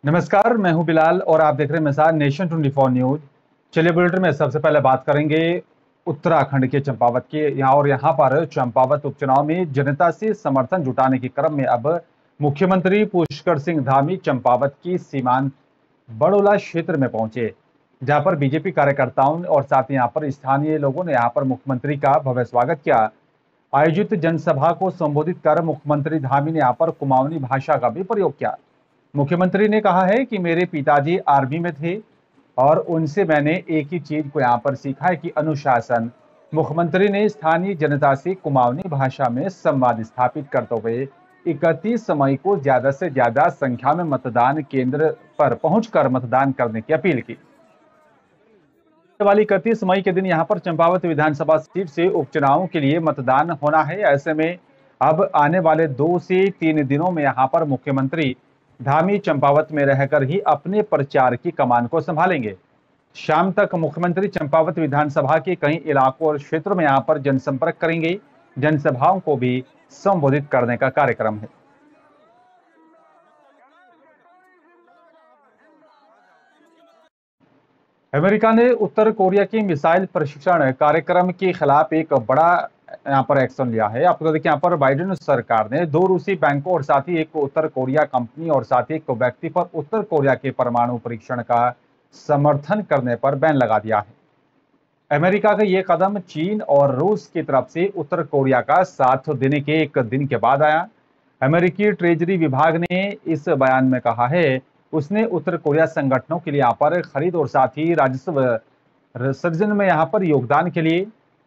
नमस्कार, मैं हूं बिलाल और आप देख रहे हैं मिसाल नेशन 24 न्यूज। चलिए बुलेटिन में सबसे पहले बात करेंगे उत्तराखंड के चंपावत की। यहाँ पर चंपावत उपचुनाव में जनता से समर्थन जुटाने के क्रम में अब मुख्यमंत्री पुष्कर सिंह धामी चंपावत की सीमांत बड़ोला क्षेत्र में पहुंचे, जहां पर बीजेपी कार्यकर्ताओं और साथ ही यहाँ पर स्थानीय लोगों ने यहाँ पर मुख्यमंत्री का भव्य स्वागत किया। आयोजित जनसभा को संबोधित कर मुख्यमंत्री धामी ने यहाँ पर कुमाऊनी भाषा का भी प्रयोग किया। मुख्यमंत्री ने कहा है कि मेरे पिताजी आर्मी में थे और उनसे मैंने एक ही चीज को यहाँ पर सीखा है कि अनुशासन। मुख्यमंत्री ने स्थानीय जनता से कुमाऊनी भाषा में संवाद स्थापित करते हुए 31 मई को ज्यादा से ज्यादा संख्या में मतदान केंद्र पर पहुंचकर मतदान करने की अपील की। वाली 31 मई के दिन यहाँ पर चंपावत विधानसभा सीट से उपचुनाव के लिए मतदान होना है। ऐसे में अब आने वाले 2 से 3 दिनों में यहाँ पर मुख्यमंत्री धामी चंपावत में रहकर ही अपने प्रचार की कमान को संभालेंगे। शाम तक मुख्यमंत्री चंपावत विधानसभा के कई इलाकों और क्षेत्रों में यहाँ पर जनसंपर्क करेंगे। जनसभाओं को भी संबोधित करने का कार्यक्रम है। अमेरिका ने उत्तर कोरिया की मिसाइल प्रशिक्षण कार्यक्रम के खिलाफ एक बड़ा यहाँ पर एक्शन लिया है। आपको देखिए, यहाँ पर बाइडेन सरकार ने 2 रूसी बैंकों और साथ ही एक उत्तर कोरिया कंपनी और साथ ही एक व्यक्ति पर उत्तर कोरिया के परमाणु परीक्षण का समर्थन करने पर बैन लगा दिया है। अमेरिका का ये कदम चीन और रूस की तरफ से उत्तर कोरिया का साथ देने के एक दिन के बाद आया। अमेरिकी ट्रेजरी विभाग ने इस बयान में कहा है उसने उत्तर कोरिया संगठनों के लिए यहाँ पर खरीद और साथ ही राजस्व सृजन में यहाँ पर योगदान के लिए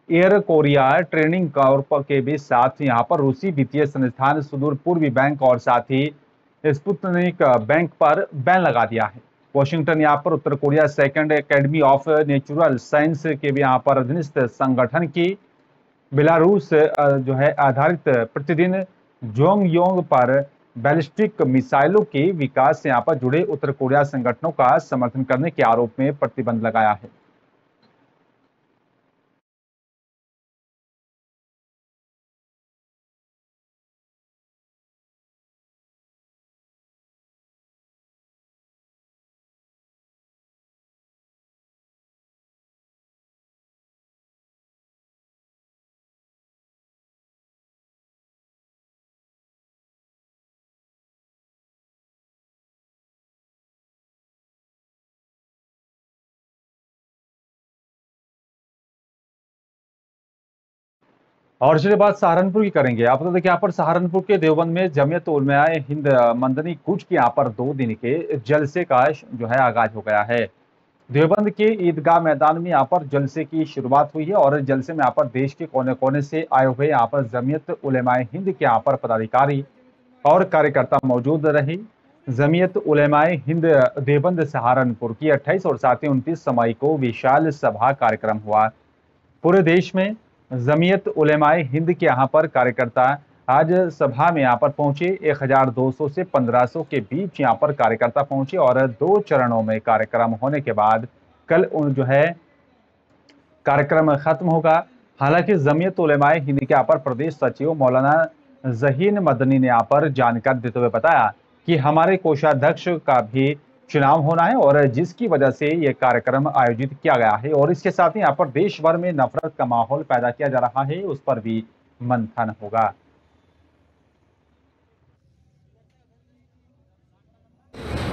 एयर कोरिया ट्रेनिंग कॉर्प के भी साथ यहाँ पर रूसी वित्तीय संस्थान सुदूर पूर्वी बैंक और साथ ही स्पुतनिक बैंक पर बैन लगा दिया है। वॉशिंगटन यहाँ पर उत्तर Korea second academy of natural science के भी यहाँ पर अधीनस्थ संगठन की बेलारूस जो है आधारित प्रतिदिन जोंगयोंग पर बैलिस्टिक मिसाइलों के विकास से यहाँ पर जुड़े उत्तर कोरिया संगठनों का समर्थन करने के आरोप में प्रतिबंध लगाया है। और चलिए बात सहारनपुर की करेंगे। आप तो देखिए, यहाँ पर सहारनपुर के देवबंद में जमियत उलमा हिंद मंदनी कूच के यहाँ पर 2 दिन के जलसे का जो है आगाज हो गया है। देवबंद के ईदगाह मैदान में यहाँ पर जलसे की शुरुआत हुई है और जलसे में यहाँ पर देश के कोने कोने से आए हुए यहाँ पर जमियत उलमा हिंद के यहाँ पर पदाधिकारी और कार्यकर्ता मौजूद रहे। जमियत उलमा हिंद देवबंद सहारनपुर की 28 और साथ ही 29 मई को विशाल सभा कार्यक्रम हुआ। पूरे देश में जमियत उलेमाए हिंद के यहाँ पर कार्यकर्ता आज सभा में यहाँ पर पहुंचे। 1200 से 1500 के बीच यहाँ पर कार्यकर्ता पहुंचे और 2 चरणों में कार्यक्रम होने के बाद कल जो है कार्यक्रम खत्म होगा। हालांकि जमियत उलेमाए हिंद के यहाँ पर प्रदेश सचिव मौलाना जहीन मदनी ने यहाँ पर जानकारी देते हुए बताया कि हमारे कोषाध्यक्ष का भी चुनाव होना है और जिसकी वजह से यह कार्यक्रम आयोजित किया गया है और इसके साथ ही यहाँ पर देश भर में नफरत का माहौल पैदा किया जा रहा है, उस पर भी मंथन होगा।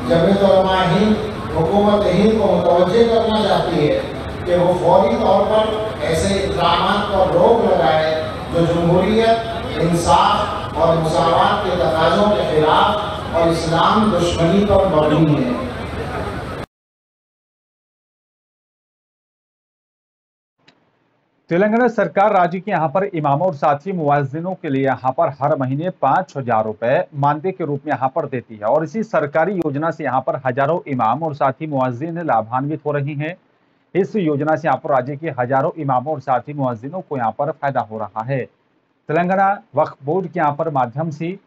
जमीयत उलमा हिंद हुकूमत हिंद को मुतवज्जे करना चाहती है कि वो फौरी तौर पर ऐसे इक़दाम पर रोक लगाए जो जमहूरियत, इंसाफ और मुसावात के तकाज़ों के खिलाफ और इस्लाम दुश्मनी पर मबनी है। तेलंगाना सरकार राज्य के यहाँ पर इमामों और साथ ही मुआज्जिनों के लिए यहाँ पर हर महीने 5,000 रुपए मानदेय के रूप में यहाँ पर देती है और इसी सरकारी योजना से यहाँ पर हजारों इमाम और साथ ही मुआज्जिन लाभान्वित हो रही हैं। इस योजना से यहाँ पर राज्य के हजारों इमामों और साथ ही मुआज्जिनों को यहाँ पर फायदा हो रहा है। तेलंगाना वक्फ बोर्ड के यहाँ पर माध्यम से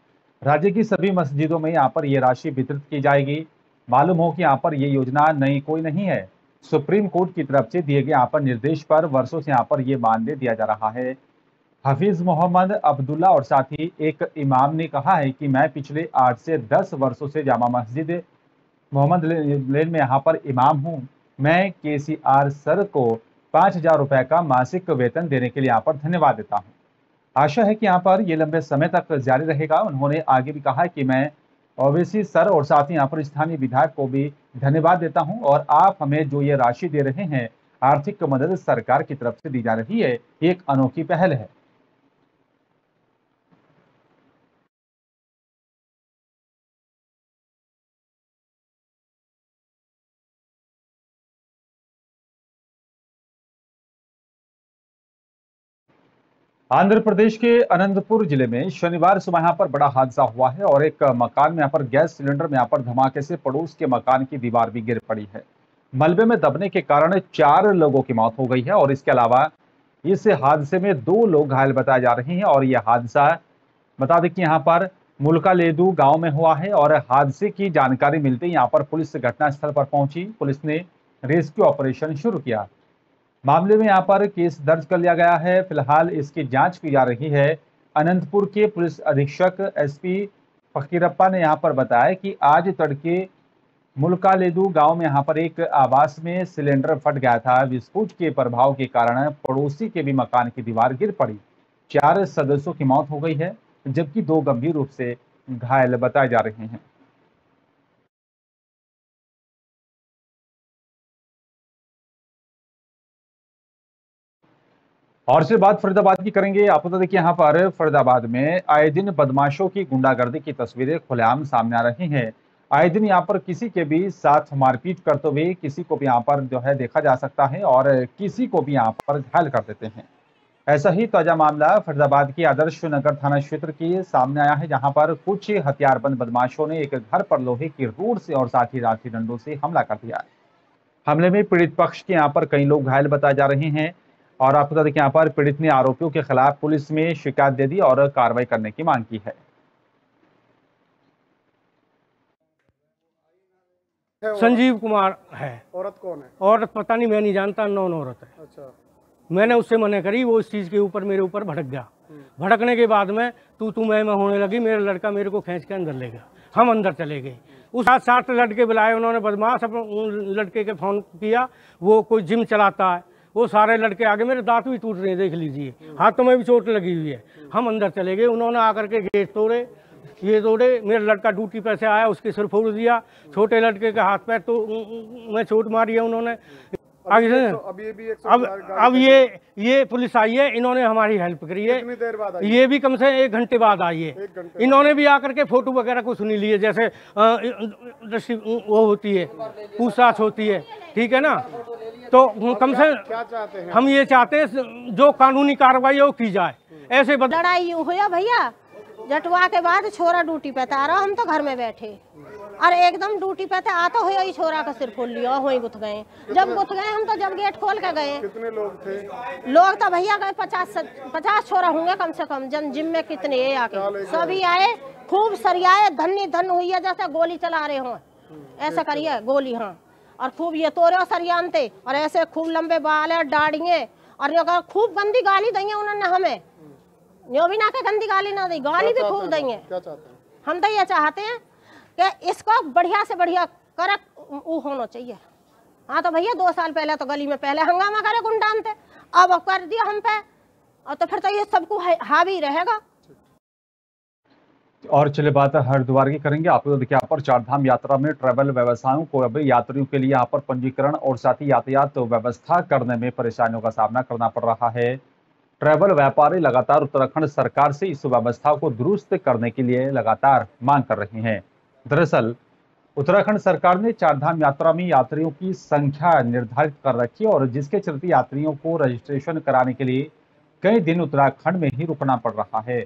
राज्य की सभी मस्जिदों में यहाँ पर ये राशि वितरित की जाएगी। मालूम हो कि यहाँ पर ये योजना नई कोई नहीं है, सुप्रीम कोर्ट की तरफ से दिए गए यहाँ पर निर्देश पर वर्षों से यहाँ पर ये मानदेय दिया जा रहा है। हफीज मोहम्मद अब्दुल्ला और साथ ही एक इमाम ने कहा है कि मैं पिछले 8 से 10 वर्षों से जामा मस्जिद मोहम्मद लेन में यहाँ पर इमाम हूँ। मैं KCR सर को 5,000 रुपए का मासिक वेतन देने के लिए यहाँ पर धन्यवाद देता हूँ। आशा है कि यहाँ पर ये लंबे समय तक जारी रहेगा। उन्होंने आगे भी कहा कि मैं ओवैसी सर और साथ ही यहाँ पर स्थानीय विधायक को भी धन्यवाद देता हूँ और आप हमें जो ये राशि दे रहे हैं, आर्थिक मदद सरकार की तरफ से दी जा रही है, एक अनोखी पहल है। आंध्र प्रदेश के अनंतपुर जिले में शनिवार सुबह यहाँ पर बड़ा हादसा हुआ है और एक मकान में यहाँ पर गैस सिलेंडर में यहाँ पर धमाके से पड़ोस के मकान की दीवार भी गिर पड़ी है। मलबे में दबने के कारण 4 लोगों की मौत हो गई है और इसके अलावा इस हादसे में 2 लोग घायल बताए जा रहे हैं। और यह हादसा बता दें कि यहाँ पर मुल्कालेदू गांव में हुआ है और हादसे की जानकारी मिलते ही यहाँ पर पुलिस घटनास्थल पर पहुंची। पुलिस ने रेस्क्यू ऑपरेशन शुरू किया। मामले में यहाँ पर केस दर्ज कर लिया गया है। फिलहाल इसकी जांच की जा रही है। अनंतपुर के पुलिस अधीक्षक SP फकीरप्पा ने यहाँ पर बताया कि आज तड़के मुल्कालेदू गांव में यहाँ पर एक आवास में सिलेंडर फट गया था। विस्फोट के प्रभाव के कारण पड़ोसी के भी मकान की दीवार गिर पड़ी। 4 सदस्यों की मौत हो गई है जबकि 2 गंभीर रूप से घायल बताए जा रहे हैं। और से बात फरीदाबाद की करेंगे। आपको बता दें कि यहाँ पर फरीदाबाद में आए दिन बदमाशों की गुंडागर्दी की तस्वीरें खुलेआम सामने आ रही हैं। आए दिन यहाँ पर किसी के भी साथ मारपीट करते हुए किसी को भी यहाँ पर जो है देखा जा सकता है और किसी को भी यहाँ पर घायल कर देते हैं। ऐसा ही ताजा मामला फरीदाबाद की आदर्श नगर थाना क्षेत्र के सामने आया है, जहां पर कुछ हथियारबंद बदमाशों ने एक घर पर लोहे की रोड से और साथ ही लाठी डंडों से हमला कर दिया। हमले में पीड़ित पक्ष के यहाँ पर कई लोग घायल बताए जा रहे हैं और आपको बता दें कि यहाँ पर पीड़ित ने आरोपियों के खिलाफ पुलिस में शिकायत दे दी और कार्रवाई करने की मांग की है। संजीव कुमार है। औरत कौन है? औरत पता नहीं, मैं नहीं जानता, नॉन औरत है। अच्छा। मैंने उससे मना करी, वो इस चीज़ के ऊपर मेरे ऊपर भड़क गया। भड़कने के बाद में तू मैं होने लगी। मेरा लड़का मेरे को खींच के अंदर ले गया। हम अंदर चले गए। उस 7 लड़के बुलाए उन्होंने, बदमाश। अपने लड़के के फ़ोन किया, वो कोई जिम चलाता है। वो सारे लड़के आगे, मेरे दांत भी टूट रहे हैं, देख लीजिए, हाथों में भी चोट लगी हुई है। हम अंदर चले गए। उन्होंने आकर के गेट तोड़े, ये तोड़े। मेरा लड़का ड्यूटी पे से आया, उसके सिर फोड़ दिया। छोटे लड़के के हाथ पैर तो में चोट मारी है उन्होंने। आगे से अब ये पुलिस आई है, इन्होंने हमारी हेल्प करी है। कितनी देर बाद आई? ये भी कम से 1 घंटे बाद आई है। इन्होंने भी आकर के फोटो वगैरह को सुनी लिए, जैसे वो होती है, पूछताछ होती है, ठीक है ना। तो कम से क्या चाहते हैं? हम ये चाहते हैं जो कानूनी कार्रवाई है वो की जाए। ऐसे लड़ाई हुआ भैया, जटवा के बाद छोरा ड्यूटी पे था, हम तो घर में बैठे और एकदम ड्यूटी पे थे, आता हुआ ही छोरा का सिर खोल लिया, वहीं गुथ गए। जब गुथ गए हम तो जब गेट खोल के गए। कितने लोग थे? लोग तो भैया गए 50 छोरा होंगे कम से कम। जन जिम में कितने आके सभी आए, खूब सरियाए, धन हुई है जैसे गोली चला रहे हो, ऐसा करिए गोली। हाँ, और खूब ये तोरे सरियानते और ऐसे खूब लंबे बाल है, दाढ़िये, और खूब गंदी गाली दी उन्होंने हमें। यो भी ना के गंदी गाली ना दी, गाली भी खूब दी है। क्या चाहते हैं? हम तो ये चाहते हैं कि इसको बढ़िया से बढ़िया करक होना चाहिए। हाँ तो भैया 2 साल पहले तो गली में पहले हंगामा करे गुंडान थे, अब कर दिया हम पे, और तो फिर तो ये सबको हावी रहेगा। और चलिए बात हरिद्वार की करेंगे। आपको देखिए यहाँ पर 4 धाम यात्रा में ट्रैवल व्यवसायों को अब यात्रियों के लिए यहाँ पर पंजीकरण और साथ ही यातायात व्यवस्था करने में परेशानियों का सामना करना पड़ रहा है। ट्रैवल व्यापारी लगातार उत्तराखंड सरकार से इस व्यवस्था को दुरुस्त करने के लिए लगातार मांग कर रहे हैं। दरअसल उत्तराखंड सरकार ने 4 धाम यात्रा में यात्रियों की संख्या निर्धारित कर रखी है और जिसके चलते यात्रियों को रजिस्ट्रेशन कराने के लिए कई दिन उत्तराखंड में ही रुकना पड़ रहा है,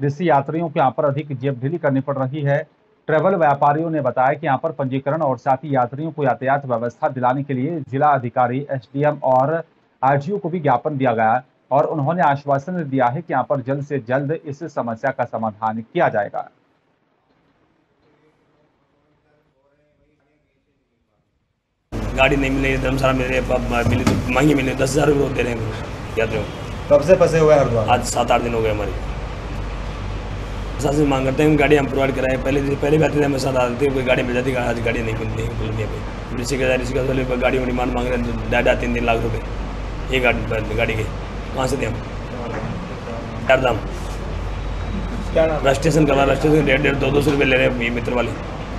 जिससे यात्रियों को यहाँ पर अधिक जेबढीली करनी पड़ रही है। ट्रैवल व्यापारियों ने बताया कि यहाँ पर पंजीकरण और साथ ही यात्रियों को यातायात व्यवस्था दिलाने के लिए जिला अधिकारी, SDM और RGO को भी ज्ञापन दिया गया और उन्होंने आश्वासन दिया है कि यहाँ पर जल्द से जल्द इस समस्या का समाधान किया जाएगा। गाड़ी नहीं मिले, धर्मशाला मिले, मिले तो महंगी मिले, 10,000 रुपये दे रहे हैं यात्रियों। कब से फंसे हुए हैं हरिद्वार? आज 7-8 दिन हो गए हमारे। प्रशासन से मांग करते हैं गाड़ी हम प्रोवाइड कराएं। पहले भी आते थे, हमें साथ आते थे, कोई गाड़ी मिल जाती, आज गाड़ी नहीं मिलती है पूर्णिया पे। ऋषि का वाले गाड़ी में डिमांड मांग रहे हैं 2.5-3 लाख रुपये ये गाड़ी के। कहाँ से थे हम? चारधाम रजिस्ट्रेशन करवा, रजिस्ट्रेशन 150-200 रुपये ले रहे हैं मित्र वाले।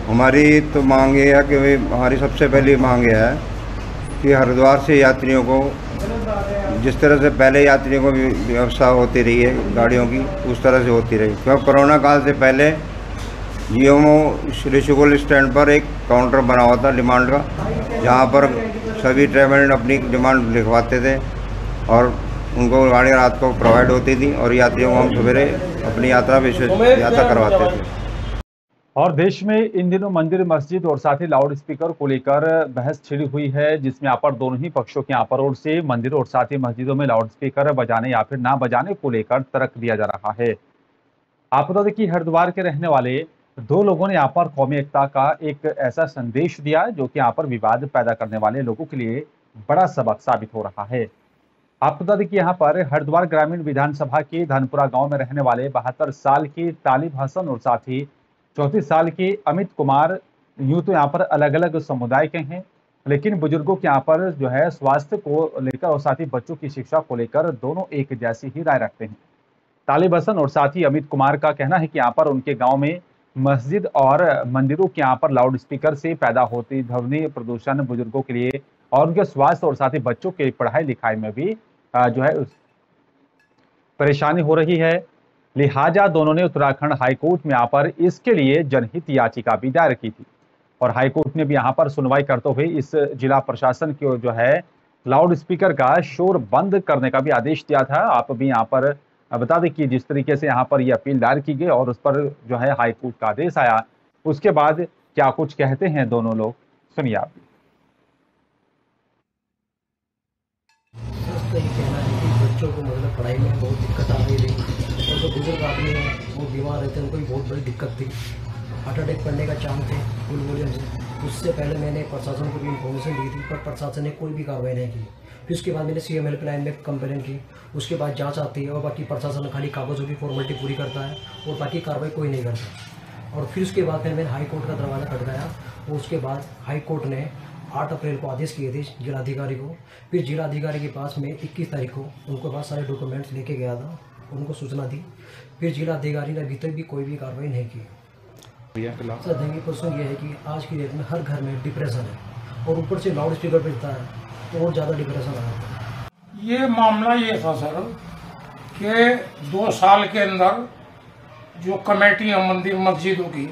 हमारी तो मांग ये है कि भाई हमारी सबसे पहली मांग ये है कि हरिद्वार से यात्रियों को जिस तरह से पहले यात्रियों को व्यवस्था होती रही है गाड़ियों की, उस तरह से होती रही। क्योंकि कोरोना काल से पहले जीएमओ ऋषिकुल स्टैंड पर एक काउंटर बना हुआ था डिमांड का, जहाँ पर सभी ट्रेवल अपनी डिमांड लिखवाते थे और उनको गाड़ी रात को प्रोवाइड होती थी और यात्रियों को हम सवेरे अपनी यात्रा करवाते थे। और देश में इन दिनों मंदिर, मस्जिद और साथ ही लाउड स्पीकर को लेकर बहस छिड़ी हुई है, जिसमें यहाँ पर दोनों ही पक्षों के यहाँ पर ओर से मंदिर और साथ ही मस्जिदों में लाउड स्पीकर बजाने या फिर ना बजाने को लेकर तर्क दिया जा रहा है। आप बता दें कि हरिद्वार के रहने वाले 2 लोगों ने यहाँ पर कौमी एकता का एक ऐसा संदेश दिया जो कि यहाँ पर विवाद पैदा करने वाले लोगों के लिए बड़ा सबक साबित हो रहा है। आप बता दें कि यहाँ पर हरिद्वार ग्रामीण विधानसभा के धनपुरा गाँव में रहने वाले 72 साल के तालिब हसन और साथ ही 34 साल के अमित कुमार, यूं तो यहाँ पर अलग अलग समुदाय के हैं, लेकिन बुजुर्गों के यहाँ पर जो है स्वास्थ्य को लेकर और साथ ही बच्चों की शिक्षा को लेकर दोनों एक जैसी ही राय रखते हैं। तालिब हसन और साथ ही अमित कुमार का कहना है कि यहाँ पर उनके गांव में मस्जिद और मंदिरों के यहाँ पर लाउड स्पीकर से पैदा होती ध्वनि प्रदूषण बुजुर्गों के लिए और उनके स्वास्थ्य और साथ ही बच्चों के पढ़ाई लिखाई में भी जो है परेशानी हो रही है। लिहाजा दोनों ने उत्तराखंड हाईकोर्ट में यहाँ पर इसके लिए जनहित याचिका भी दायर की थी और हाईकोर्ट ने भी यहाँ पर सुनवाई करते हुए इस जिला प्रशासन को जो है लाउड स्पीकर का शोर बंद करने का भी आदेश दिया था। आप भी यहाँ पर बता दें कि जिस तरीके से यहाँ पर यह अपील दायर की गई और उस पर जो है हाईकोर्ट का आदेश आया, उसके बाद क्या कुछ कहते हैं दोनों लोग, सुनिए आप। तो ये कहना है कि बच्चों को मतलब पढ़ाई में बहुत दिक्कत आ रही थी और जो बुजुर्ग आदमी हैं वो बीमार रहते हैं, उनको भी बहुत बड़ी दिक्कत थी, हार्ट अटैक पड़ने का चांस थे फुल वॉल्यूम से। उससे पहले मैंने प्रशासन को भी इन्फॉर्मेशन दी थी पर प्रशासन ने कोई भी कार्रवाई नहीं की। फिर उसके बाद मैंने CM हेल्पलाइन में कंप्लेन की, उसके बाद जांच आती है और बाकी प्रशासन खाली कागज़ों की फॉर्मेलिटी पूरी करता है और बाकी कार्रवाई कोई नहीं करता। और फिर उसके बाद फिर मैंने हाई कोर्ट का दरवाज़ा खटकाया और उसके बाद हाई कोर्ट ने 8 अप्रैल को आदेश किए थे जिलाधिकारी को। फिर जिलाधिकारी के पास में 21 तारीख को उनको पास सारे डॉक्यूमेंट्स लेके गया था, उनको सूचना दी। फिर जिलाधिकारी ने अभी तक भी कोई भी कार्रवाई नहीं की। सर देखिए क्वेश्चन ये है कि आज की डेट में हर घर में डिप्रेशन है और ऊपर से लाउड स्पीकर बजता है तो और ज़्यादा डिप्रेशन आ जाता है। ये मामला ये था सर कि 2 साल के अंदर जो कमेटी है मंदिर मस्जिदों की,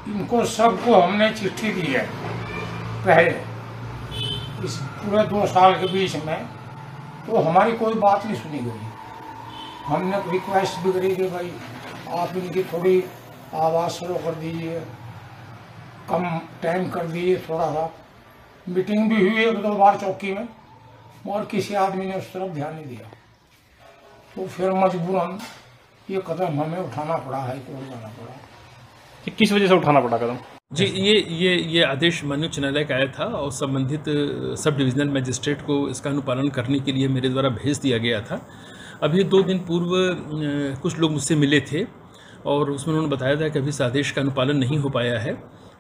इनको सबको हमने चिट्ठी दी है पहले इस पूरे 2 साल के बीच में, तो हमारी कोई बात नहीं सुनी गई। हमने रिक्वेस्ट भी करी कि भाई आप इनकी थोड़ी आवाज़ स्लो कर दीजिए, कम टाइम कर दीजिए थोड़ा सा। मीटिंग भी हुई 1-2 बार चौकी में और किसी आदमी ने उस तरफ ध्यान नहीं दिया, तो फिर मजबूरन ये कदम हमें उठाना पड़ा, हाईकोर्ट जाना पड़ा। किस वजह से उठाना पड़ा कदम? जी ये आदेश माननीय उच्च न्यायालय का आया था और संबंधित सब डिविजनल मजिस्ट्रेट को इसका अनुपालन करने के लिए मेरे द्वारा भेज दिया गया था। अभी 2 दिन पूर्व कुछ लोग मुझसे मिले थे और उसमें उन्होंने बताया था कि अभी इस आदेश का अनुपालन नहीं हो पाया है,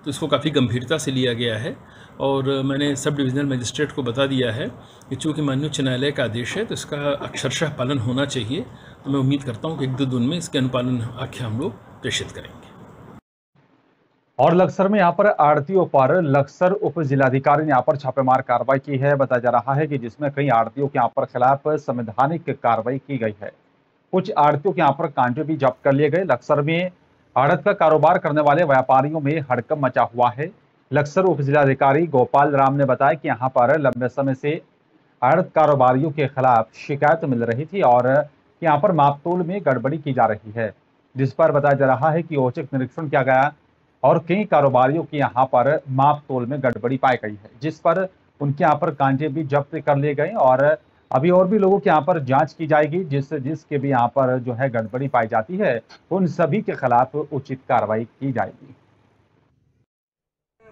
तो इसको काफ़ी गंभीरता से लिया गया है और मैंने सब डिविजनल मजिस्ट्रेट को बता दिया है कि चूँकि माननीय उच्च न्यायालय का आदेश है तो इसका अक्षरशः पालन होना चाहिए। तो मैं उम्मीद करता हूँ कि 1-2 दिन में इसके अनुपालन आख्या हम लोग प्रेषित करेंगे। और लक्सर में यहाँ पर आड़तियों पर लक्सर उप जिलाधिकारी ने यहाँ पर छापेमार कार्रवाई की है। बताया जा रहा है कि जिसमें कई आड़तियों के यहाँ पर खिलाफ संवैधानिक कार्रवाई की गई है। कुछ आड़तियों के यहाँ पर कांटे भी जब्त कर लिए गए। लक्सर में आड़त का कारोबार करने वाले व्यापारियों में हड़कंप मचा हुआ है। लक्सर उप जिलाधिकारी गोपाल राम ने बताया कि यहाँ पर लंबे समय से आड़त कारोबारियों के खिलाफ शिकायत मिल रही थी और यहाँ पर मापतोल में गड़बड़ी की जा रही है, जिस पर बताया जा रहा है कि औचक निरीक्षण किया गया और कई कारोबारियों की यहाँ पर माप तोल में गड़बड़ी पाई गई है, जिस पर उनके यहाँ पर कांटे भी जब्त कर लिए गए और अभी और भी लोगों के यहाँ पर जांच की जाएगी। जिसके भी यहाँ पर जो है गड़बड़ी पाई जाती है उन सभी के खिलाफ उचित कार्रवाई की जाएगी।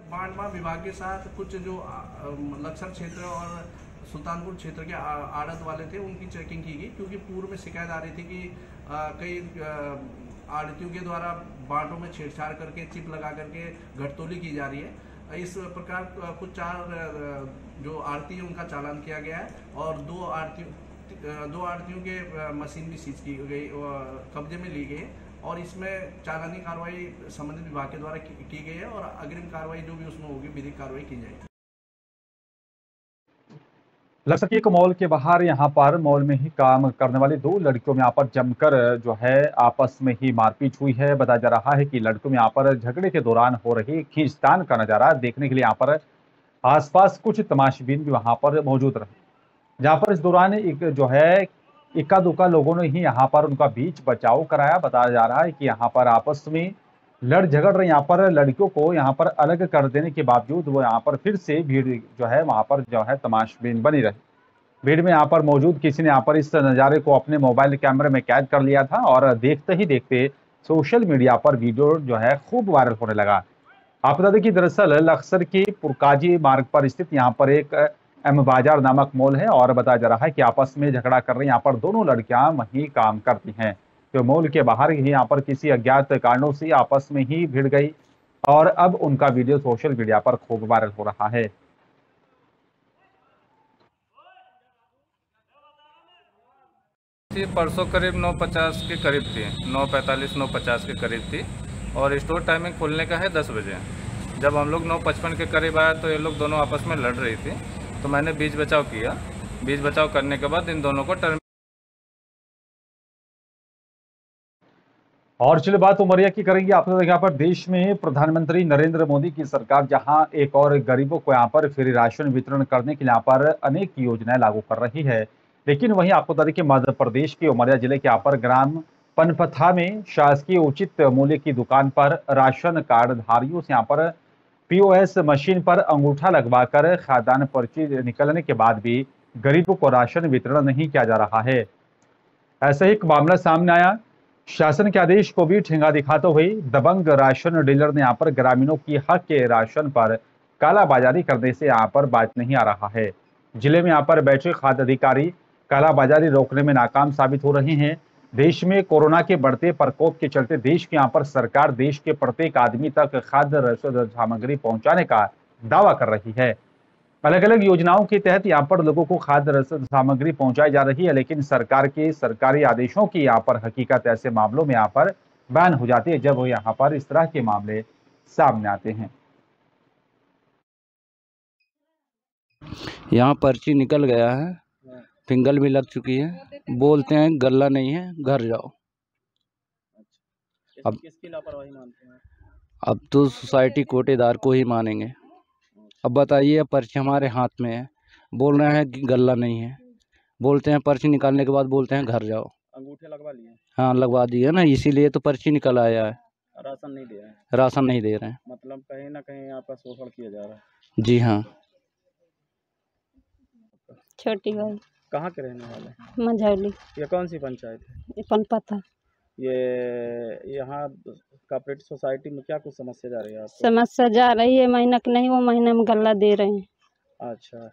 बांडवा विभाग के साथ कुछ जो लक्सर क्षेत्र और सुल्तानपुर क्षेत्र के आड़त वाले थे, उनकी चेकिंग की गई, क्योंकि पूर्व में शिकायत आ रही थी कि कई आड़तियों के द्वारा बांटों में छेड़छाड़ करके चिप लगा करके घटतौली की जा रही है। इस प्रकार कुछ 4 जो आड़ती है उनका चालान किया गया है और 2 आड़तियों के मशीन भी सीज की गई, कब्जे में ली गई है और इसमें चालानी कार्रवाई संबंधित विभाग के द्वारा की गई है और अग्रिम कार्रवाई जो भी उसमें होगी विधिक कार्रवाई की जाएगी। लक्सर के एक मॉल के बाहर यहाँ पर मॉल में ही काम करने वाली 2 लड़कियों में यहाँ पर जमकर जो है आपस में ही मारपीट हुई है। बताया जा रहा है कि लड़कियों में यहाँ पर झगड़े के दौरान हो रही खींचतान का नजारा देखने के लिए यहाँ पर आसपास कुछ तमाशबीन भी वहां पर मौजूद रहे, जहाँ पर इस दौरान एक जो है इक्का दुक्का लोगों ने ही यहाँ पर उनका बीच बचाव कराया। बताया जा रहा है कि यहाँ पर आपस में लड़ झगड़ रहे यहाँ पर लड़कियों को यहाँ पर अलग कर देने के बावजूद वो यहाँ पर फिर से भीड़ जो है वहां पर जो है तमाशबीन बनी रही। भीड़ में यहाँ पर मौजूद किसी ने यहाँ पर इस नज़ारे को अपने मोबाइल कैमरे में कैद कर लिया था और देखते ही देखते सोशल मीडिया पर वीडियो जो है खूब वायरल होने लगा। आप बता दें कि दरअसल लक्सर की पुरकाजी मार्ग पर स्थित यहाँ पर एक एम बाजार नामक मॉल है और बताया जा रहा है कि आपस में झगड़ा कर रही यहाँ पर दोनों लड़कियां वहीं काम करती हैं। तो मॉल के बाहर ही यहाँ पर किसी अज्ञात कारणों से आपस में ही भिड़ गई और अब उनका वीडियो सोशल मीडिया पर खूब वायरल हो रहा है। परसों करीब 9:50 के करीब थी, 9:45 9:50 के करीब थी और स्टोर टाइमिंग खुलने का है 10 बजे। जब हम लोग 9:55 के करीब आया तो ये लोग दोनों आपस में लड़ रही थी, तो मैंने बीच बचाव किया। बीच बचाव करने के बाद इन दोनों को और चलिए बात उमरिया की करेंगे। आपने देखा पर देश में प्रधानमंत्री नरेंद्र मोदी की सरकार जहां एक और गरीबों को यहाँ पर फ्री राशन वितरण करने के लिए यहाँ पर अनेक योजनाएं लागू कर रही है, लेकिन वहीं आपको बता दें कि मध्य प्रदेश के उमरिया जिले के यहाँ पर ग्राम पनपथा में शासकीय उचित मूल्य की दुकान पर राशन कार्ड धारियों से यहाँ पर POS मशीन पर अंगूठा लगवाकर खाद्यान्न पर्ची निकलने के बाद भी गरीबों को राशन वितरण नहीं किया जा रहा है। ऐसा ही एक मामला सामने आया। शासन के आदेश को भी ठेंगा दिखाते हुए दबंग राशन डीलर ने यहाँ पर ग्रामीणों की हक के राशन पर कालाबाजारी करने से यहाँ पर बाज नहीं आ रहा है। जिले में यहाँ पर बैठे खाद्य अधिकारी कालाबाजारी रोकने में नाकाम साबित हो रहे हैं। देश में कोरोना के बढ़ते प्रकोप के चलते देश के यहाँ पर सरकार देश के प्रत्येक आदमी तक खाद्य रसद सामग्री पहुंचाने का दावा कर रही है। अलग अलग योजनाओं के तहत यहाँ पर लोगों को खाद्य रसद सामग्री पहुंचाई जा रही है, लेकिन सरकार के सरकारी आदेशों की यहाँ पर हकीकत ऐसे मामलों में यहाँ पर बैन हो जाती है जब यहाँ पर इस तरह के मामले सामने आते हैं। यहाँ पर्ची निकल गया है, फिंगल भी लग चुकी है, बोलते हैं गल्ला नहीं है, घर जाओ। अब किसकी लापरवाही मानते हैं? अब तो सोसाइटी कोटेदार को ही मानेंगे। अब बताइए, पर्ची हमारे हाथ में है, बोल रहे हैं कि गल्ला नहीं है, बोलते हैं पर्ची निकालने के बाद बोलते हैं घर जाओ। अंगूठे लगवा लिए? हाँ लगवा दिए ना, इसीलिए तो पर्ची निकल आया है। राशन नहीं दे रहे हैं? राशन नहीं दे रहे हैं, मतलब कहीं ना कहीं यहाँ पर शोषण किया जा रहा है। जी हाँ। छोटी भाई। कहाँ के रहने वाले? मंझौली। ये कौन सी पंचायत है? पनपथा। ये यहाँ कोऑपरेटिव सोसाइटी में क्या कुछ समस्या जा रही है आपको? समस्या जा रही है, महीना का नहीं वो महीना में गल्ला दे रहे हैं। अच्छा,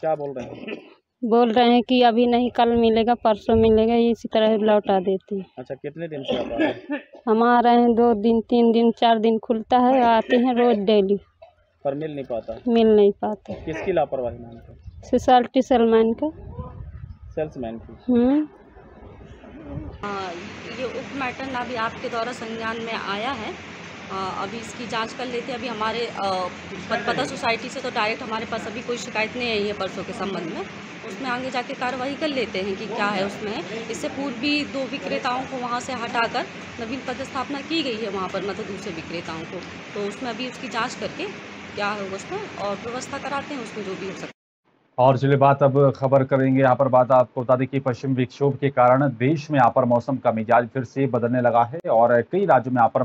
क्या बोल रहे हैं? बोल रहे हैं कि अभी नहीं, कल मिलेगा, परसों मिलेगा, इसी तरह लौटा देती है। अच्छा, कितने दिन से आप आ रहे हैं? हम आ रहे हैं 2 दिन 3 दिन 4 दिन खुलता है, आते हैं रोज डेली, पर मिल नहीं पाता। मिल नहीं पाता। किसकी लापरवाही मानते हैं? सोसाइटी सेलमैन का, सेल्समैन की। ये उप मैटर अभी आपके द्वारा संज्ञान में आया है, अभी इसकी जांच कर लेते हैं। अभी हमारे पनपथा सोसाइटी से तो डायरेक्ट हमारे पास अभी कोई शिकायत नहीं आई है परसों के संबंध में, उसमें आगे जाके कार्रवाई कर लेते हैं कि क्या है उसमें। इससे पूर्व भी 2 विक्रेताओं को वहाँ से हटाकर नवीन पदस्थापना की गई है वहाँ पर, मतलब दूसरे विक्रेताओं को, तो उसमें अभी उसकी जाँच करके क्या होगा उसमें और व्यवस्था कराते हैं उसमें जो भी हो सकता है। और चलिए बात अब खबर करेंगे। यहाँ पर बात आपको बता दें कि पश्चिम विक्षोभ के कारण देश में यहाँ पर मौसम का मिजाज फिर से बदलने लगा है और कई राज्यों में यहाँ पर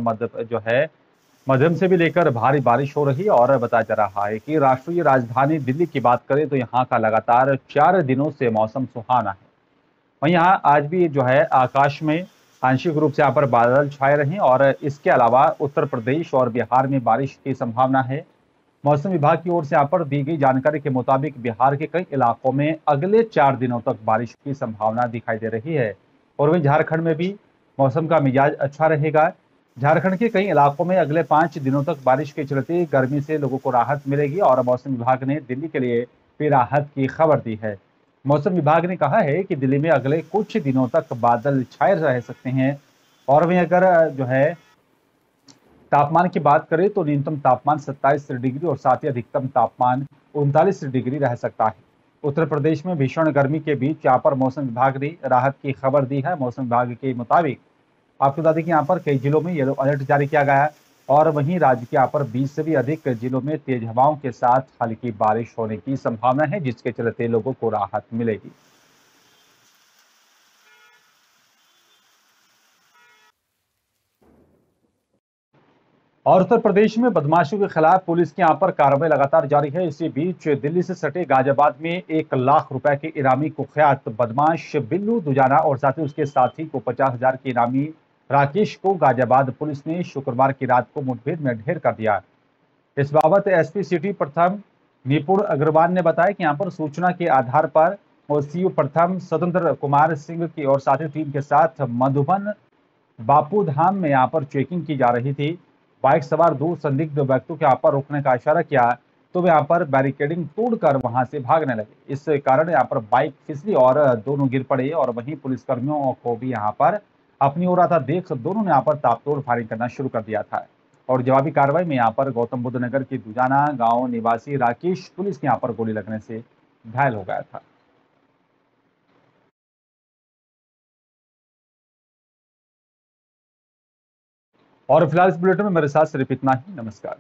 मध्यम से भी लेकर भारी बारिश हो रही है। और बताया जा रहा है कि राष्ट्रीय राजधानी दिल्ली की बात करें तो यहाँ का लगातार 4 दिनों से मौसम सुहाना है। वहीं यहाँ आज भी जो है आकाश में आंशिक रूप से यहाँ पर बादल छाए रहे और इसके अलावा उत्तर प्रदेश और बिहार में बारिश की संभावना है। मौसम विभाग की ओर से यहाँ पर दी गई जानकारी के मुताबिक बिहार के कई इलाकों में अगले 4 दिनों तक बारिश की संभावना दिखाई दे रही है और वहीं झारखंड में भी मौसम का मिजाज अच्छा रहेगा। झारखंड के कई इलाकों में अगले 5 दिनों तक बारिश के चलते गर्मी से लोगों को राहत मिलेगी और मौसम विभाग ने दिल्ली के लिए भी राहत की खबर दी है। मौसम विभाग ने कहा है कि दिल्ली में अगले कुछ दिनों तक बादल छाए रह सकते हैं और वहीं अगर जो है तापमान की बात करें तो न्यूनतम तापमान 27 डिग्री और साथ ही अधिकतम तापमान 39 डिग्री रह सकता है। उत्तर प्रदेश में भीषण गर्मी के बीच यहाँ पर मौसम विभाग ने राहत की खबर दी है। मौसम विभाग के मुताबिक आपको बता दें कि यहाँ पर कई जिलों में येलो अलर्ट जारी किया गया है और वहीं राज्य के यहाँ पर 20 से भी अधिक जिलों में तेज हवाओं के साथ हल्की बारिश होने की संभावना है, जिसके चलते लोगों को राहत मिलेगी। और उत्तर प्रदेश में बदमाशों के खिलाफ पुलिस की यहाँ पर कार्रवाई लगातार जारी है। इसी बीच दिल्ली से सटे गाजियाबाद में 1 लाख रुपए के इनामी कुख्यात बदमाश बिल्लू दुजाना और साथ ही उसके साथी को 50,000 के इनामी राकेश को गाजियाबाद पुलिस ने शुक्रवार की रात को मुठभेड़ में ढेर कर दिया। इस बाबत एसपी सिटी प्रथम निपुण अग्रवाल ने बताया कि यहाँ पर सूचना के आधार पर ओसीयू प्रथम स्वतंत्र कुमार सिंह की और साथी टीम के साथ मधुबन बापू धाम में यहाँ पर चेकिंग की जा रही थी। बाइक सवार 2 संदिग्ध व्यक्तियों के यहाँ पर रोकने का इशारा किया तो वे यहाँ पर बैरिकेडिंग तोड़कर वहां से भागने लगे। इस कारण यहाँ पर बाइक फिसली और दोनों गिर पड़े और वहीं पुलिसकर्मियों को भी यहाँ पर अपनी ओर आता देख दोनों ने यहाँ पर ताबतोड़ फायरिंग करना शुरू कर दिया था और जवाबी कार्रवाई में यहाँ पर गौतम बुद्ध नगर की दुजाना गांव निवासी राकेश पुलिस के यहाँ पर गोली लगने से घायल हो गया था। और फिलहाल इस बुलेटिन में मेरे साथ सिर्फ इतना ही। नमस्कार।